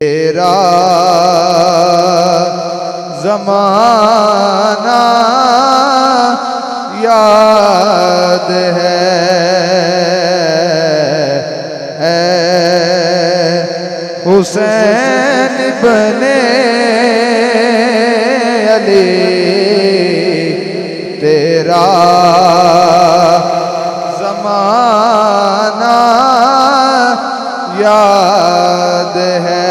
تیرا زمانہ یاد ہے حسین ابن علی تیرا زمانہ یاد ہے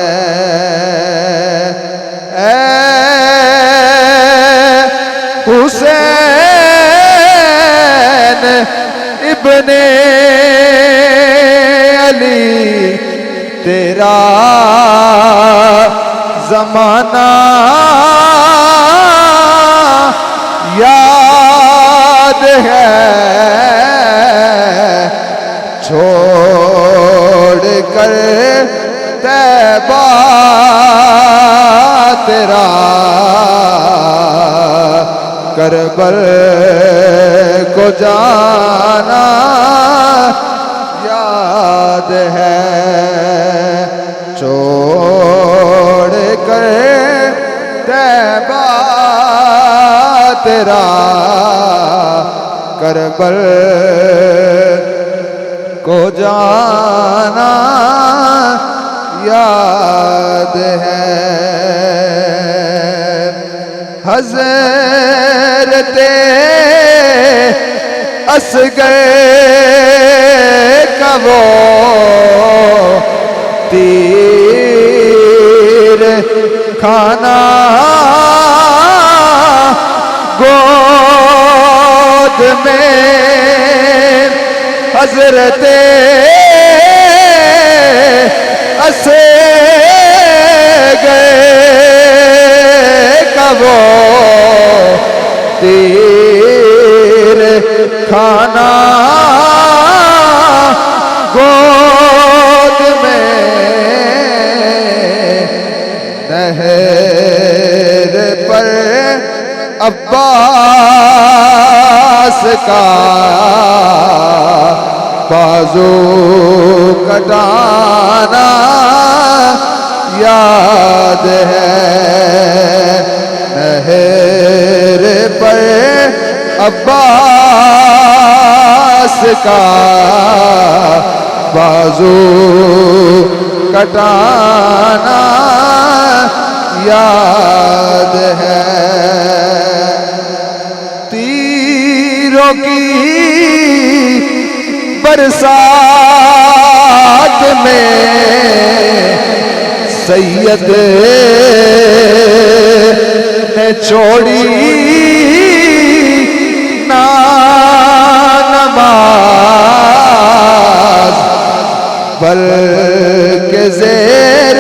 حسین ابن علی تیرا زمانہ یاد ہے چھوڑ کر طیبہ تیرا کربل کو جانا یاد ہے چھوڑ کر طیبہ تیرا کربل کو جانا یاد ہے حضرت اصغر کا وہ تیر کھانا گود میں حضرت اصغر کا وہ تیر کھانا گود میں نہر پر عباس کا بازو کٹانا یاد ہے نہر پر عباس کا بازو کٹانا یاد ہے تیروں کی برسات میں سید نے چھوڑی نماز بلکہ زیر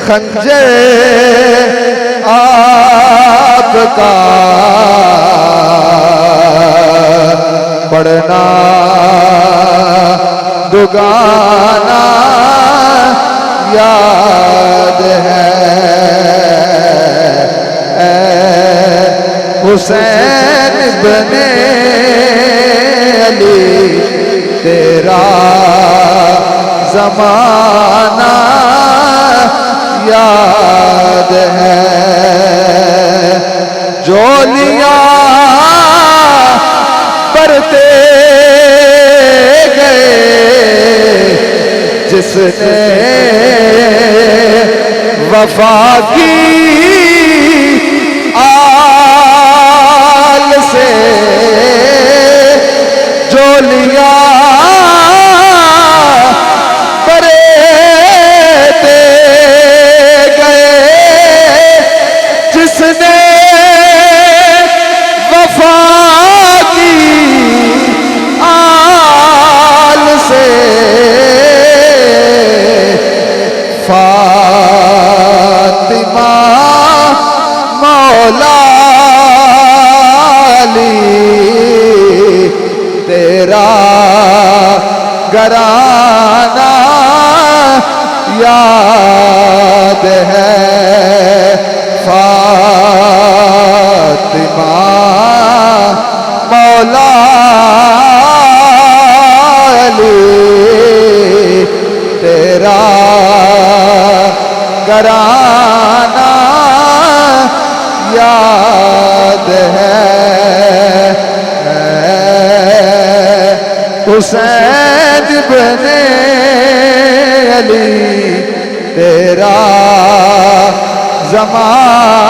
خنجر آپ کا پڑھنا دگانا یاد ہے حسین ابن علی تیرا زمانہ یاد ہے جولیاں برتے گئے جس نے وفا کی آل سے جولیاں برتے گئے جس نے وفا کی آل سے فاطمہ مولا علی تیرا گھرانہ یاد ہے فاطمہ مولا علی تیرا گرانا یاد ہے حسین ابن علی تیرا زمانہ